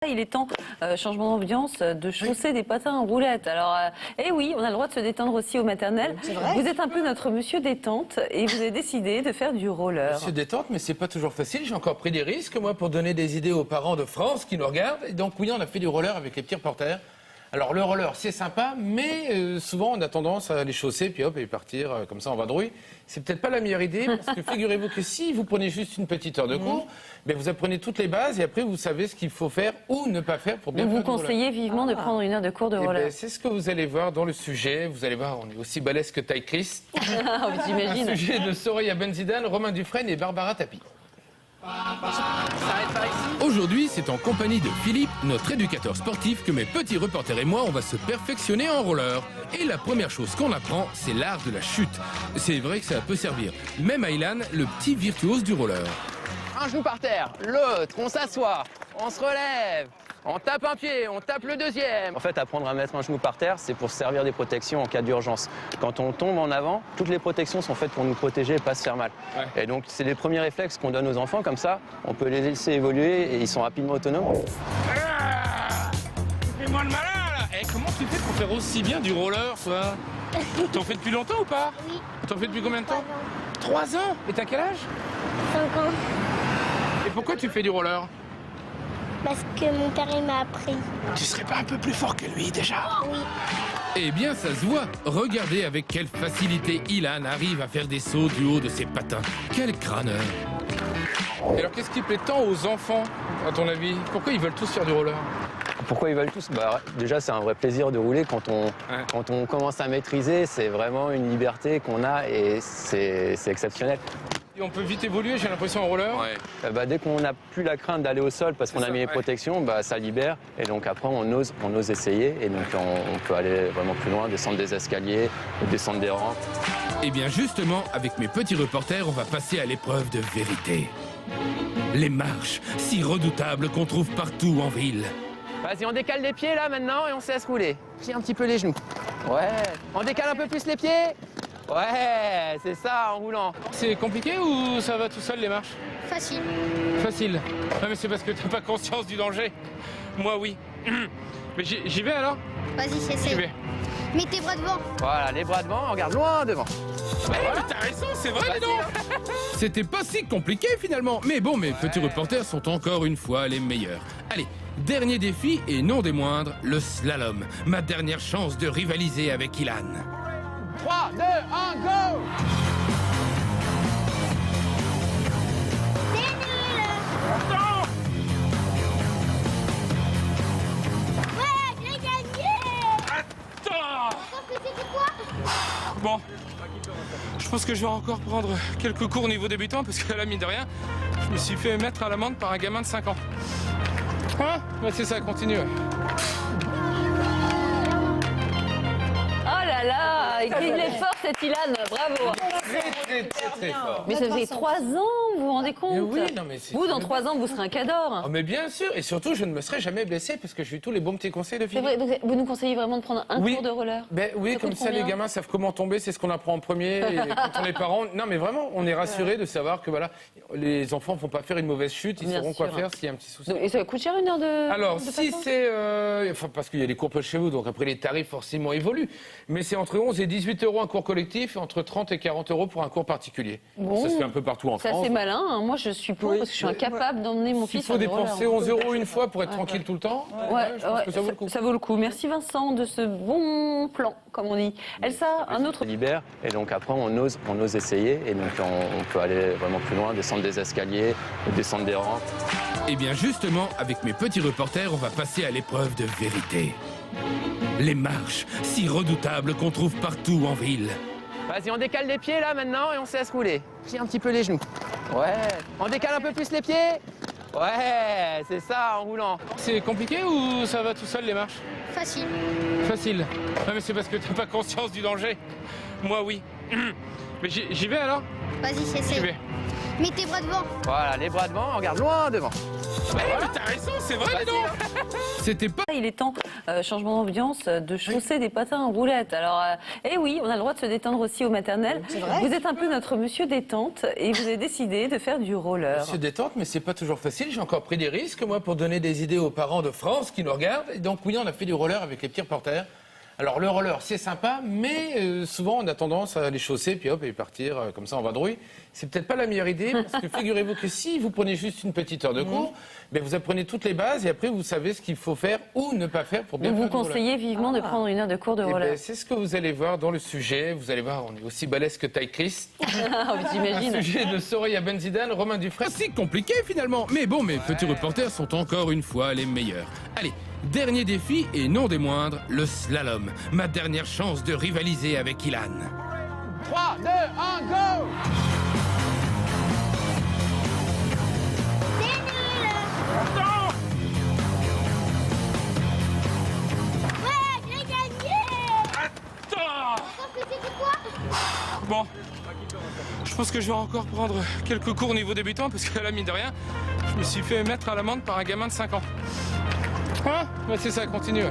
Il est temps, changement d'ambiance, de chausser des patins en roulette. Alors, eh oui, on a le droit de se détendre aussi au maternel. Vous êtes un peu notre monsieur détente et vous avez décidé de faire du roller. Monsieur détente, mais c'est pas toujours facile. J'ai encore pris des risques, moi, pour donner des idées aux parents de France qui nous regardent. Et donc, oui, on a fait du roller avec les petits reporters. Alors, le roller, c'est sympa, mais souvent, on a tendance à les chausser, puis hop, et partir comme ça en vadrouille. C'est peut-être pas la meilleure idée, parce que figurez-vous que si vous prenez juste une petite heure de cours, ben vous apprenez toutes les bases, et après, vous savez ce qu'il faut faire ou ne pas faire pour bien faire Vous du roller. conseillez vivement de prendre une heure de cours de Eh roller. ben, c'est ce que vous allez voir dans le sujet. Vous allez voir, on est aussi balèze que Ty Chris. Un J'imagine. sujet de Soraya Benzidane, Romain Dufresne et Barbara Tapie. Aujourd'hui, c'est en compagnie de Philippe, notre éducateur sportif, que mes petits reporters et moi, on va se perfectionner en roller. Et la première chose qu'on apprend, c'est l'art de la chute. C'est vrai que ça peut servir. Même à Ilan, le petit virtuose du roller. Un genou par terre, l'autre, on s'assoit, on se relève, on tape un pied, on tape le deuxième. En fait, apprendre à mettre un genou par terre, c'est pour se servir des protections en cas d'urgence. Quand on tombe en avant, toutes les protections sont faites pour nous protéger et pas se faire mal. Ouais. Et donc, c'est les premiers réflexes qu'on donne aux enfants, comme ça, on peut les laisser évoluer et ils sont rapidement autonomes. Fais-moi le malin, là. Comment tu fais pour faire aussi bien du roller, toi? T'en fais depuis longtemps ou pas? Oui. T'en fais depuis combien de temps? 3 ans. Et t'as quel âge? 5 ans. Et pourquoi tu fais du roller? Parce que mon père il m'a appris. Tu serais pas un peu plus fort que lui, déjà? Oui. Eh bien, ça se voit. Regardez avec quelle facilité Ilan arrive à faire des sauts du haut de ses patins. Quel crâneur! Et alors, qu'est-ce qui plaît tant aux enfants, à ton avis? Pourquoi ils veulent tous faire du roller? Pourquoi ils veulent tous? Déjà, c'est un vrai plaisir de rouler. Quand on commence à maîtriser, c'est vraiment une liberté qu'on a et c'est exceptionnel. Et on peut vite évoluer, j'ai l'impression, en roller. Ouais. Dès qu'on n'a plus la crainte d'aller au sol parce qu'on a mis les protections, ça libère. Et donc après, on ose essayer. Et donc on peut aller vraiment plus loin, descendre des escaliers, descendre des rampes. Eh bien justement, avec mes petits reporters, on va passer à l'épreuve de vérité. Les marches, si redoutables qu'on trouve partout en ville. Vas-y, on décale les pieds là maintenant et on se laisse rouler. Plie un petit peu les genoux. Ouais. On décale un peu plus les pieds. Ouais, c'est ça, en roulant. C'est compliqué ou ça va tout seul, les marches? Facile. Facile. Non, mais c'est parce que t'as pas conscience du danger. Moi, oui. Mais j'y vais alors? Vas-y, J'y essaie. vais. Mets tes bras devant. Voilà, les bras devant, on regarde loin devant. T'as raison, c'est vrai, non? C'était pas si compliqué finalement. Mais bon, mes petits reporters sont encore une fois les meilleurs. Allez, dernier défi et non des moindres, le slalom. Ma dernière chance de rivaliser avec Ilan. 3, 2, 1, go! C'est nul. Ouais, j'ai gagné. Attends! C'était quoi? Bon. Je pense que je vais encore prendre quelques cours au niveau débutant parce que là, mine de rien, je me suis fait mettre à l'amende par un gamin de 5 ans. Hein? Ouais, c'est ça, continue. Oh là là, il est fort cet Ilan, bravo. Très fort. Mais ça faisait 3 ans, vous vous rendez compte? Mais oui, non, mais c'est- Vous, dans 3 ans, vous serez un cador. Oh, mais bien sûr, et surtout, je ne me serais jamais blessé parce que j'ai eu tous les bons petits conseils de C'est Philippe. vrai, donc vous nous conseillez vraiment de prendre un Oui. cours de roller? Ben oui, Ça comme coûte ça, les combien? gamins savent comment tomber, c'est ce qu'on apprend en premier. Et quand on est parents, non, mais vraiment, on est rassurés de savoir que voilà, les enfants ne vont pas faire une mauvaise chute, ils Bien sauront quoi sûr. faire s'il y a un petit souci. Et ça coûte cher une heure de Alors, de si patin? c'est... enfin, parce qu'il y a les cours près de chez vous, donc après les tarifs forcément évoluent. Mais c'est entre 11 et 18 euros un cours collectif et entre 30 et 40 euros pour un cours particulier. Bon. Ça se fait un peu partout en C'est France. assez malin, hein. Moi je suis pour, parce que je suis incapable d'emmener mon S'il fils faut faire du roller. dépenser 11 euros une fois pour être tranquille tout le temps, je pense que ça vaut le coup. Ça vaut le coup. Merci Vincent de ce bon plan, comme on dit. Elsa, un autre. Ça libère. Et donc après, on ose essayer. Et donc on peut aller vraiment plus loin, descendre des escaliers, descendre des rampes. Eh bien justement, avec mes petits reporters, on va passer à l'épreuve de vérité. Les marches, si redoutables qu'on trouve partout en ville. Vas-y, on décale les pieds là maintenant et on se laisse rouler. Plie un petit peu les genoux. Ouais. On décale un peu plus les pieds. Ouais, c'est ça, en roulant. C'est compliqué ou ça va tout seul, les marches? Facile. Facile. Non, mais c'est parce que t'as pas conscience du danger. Moi, oui. Mais j'y vais alors? Vas-y, J'y essaie. vais. Mets tes bras devant. Voilà, les bras devant, on regarde loin devant. Eh, mais t'as raison, c'est vrai, non? C'était pas... Il est temps, changement d'ambiance, de chausser des patins en roulettes. Alors, eh oui, on a le droit de se détendre aussi au maternel. Vous êtes un peu notre monsieur détente et vous avez décidé de faire du roller. Monsieur détente, mais c'est pas toujours facile. J'ai encore pris des risques, moi, pour donner des idées aux parents de France qui nous regardent. Et donc, oui, on a fait du roller avec les petits reporters. Alors, le roller, c'est sympa, mais souvent, on a tendance à les chausser, puis hop, et partir comme ça en vadrouille. C'est peut-être pas la meilleure idée, parce que figurez-vous que si vous prenez juste une petite heure de cours, ben, vous apprenez toutes les bases et après, vous savez ce qu'il faut faire ou ne pas faire pour bien Donc, faire vous du roller. conseillez vivement de prendre une heure de cours de Eh roller. ben, c'est ce que vous allez voir dans le sujet. Vous allez voir, on est aussi balèze que Ty Chris. J'imagine. Sujet de Soraya Benzidane, Romain Dufresne. Pas si compliqué finalement. Mais bon, mes petits reporters sont encore une fois les meilleurs. Allez, dernier défi et non des moindres, le slalom. Ma dernière chance de rivaliser avec Ilan. 3, 2, 1, go! Ouais, j'ai gagné. C'était quoi? Bon, je pense que je vais encore prendre quelques cours au niveau débutant parce que là, mine de rien, je me suis fait mettre à l'amende par un gamin de 5 ans. Hein? Ouais, c'est ça, continue.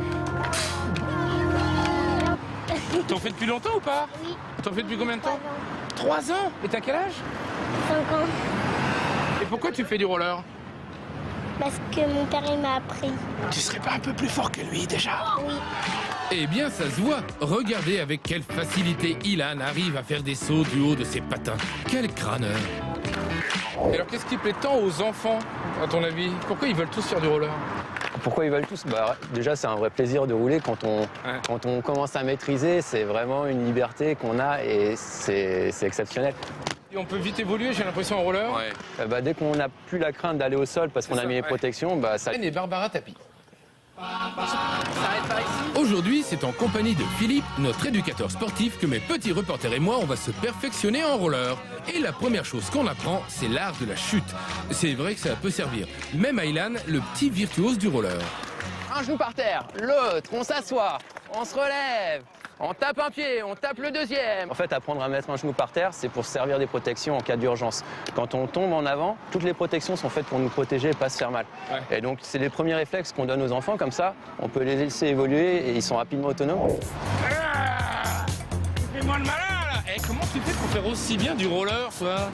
T'en fais depuis longtemps ou pas? Oui. T'en fais depuis combien de temps? 3 ans. Et t'as quel âge? 5 ans. Et pourquoi tu fais du roller? Parce que mon père il m'a appris. Tu serais pas un peu plus fort que lui déjà? Oui. Eh bien, ça se voit. Regardez avec quelle facilité Ilan arrive à faire des sauts du haut de ses patins. Quel crâneur. Et alors, qu'est-ce qui plaît tant aux enfants, à ton avis? Pourquoi ils veulent tous faire du roller? Pourquoi ils veulent tous? Déjà, c'est un vrai plaisir de rouler. Quand on commence à maîtriser, c'est vraiment une liberté qu'on a et c'est exceptionnel. Et on peut vite évoluer, j'ai l'impression, en roller. Dès qu'on n'a plus la crainte d'aller au sol parce qu'on a mis les ouais. protections, ça... Et Barbara Tapie. Aujourd'hui, c'est en compagnie de Philippe, notre éducateur sportif, que mes petits reporters et moi, on va se perfectionner en roller. Et la première chose qu'on apprend, c'est l'art de la chute. C'est vrai que ça peut servir. Même à Ilan, le petit virtuose du roller. Un genou par terre, l'autre, on s'assoit, on se relève, on tape un pied, on tape le deuxième. En fait, apprendre à mettre un genou par terre, c'est pour se servir des protections en cas d'urgence. Quand on tombe en avant, toutes les protections sont faites pour nous protéger et pas se faire mal. Ouais. Et donc, c'est les premiers réflexes qu'on donne aux enfants, comme ça, on peut les laisser évoluer et ils sont rapidement autonomes. Fais-moi le malin, là. Comment tu fais pour faire aussi bien du roller, toi?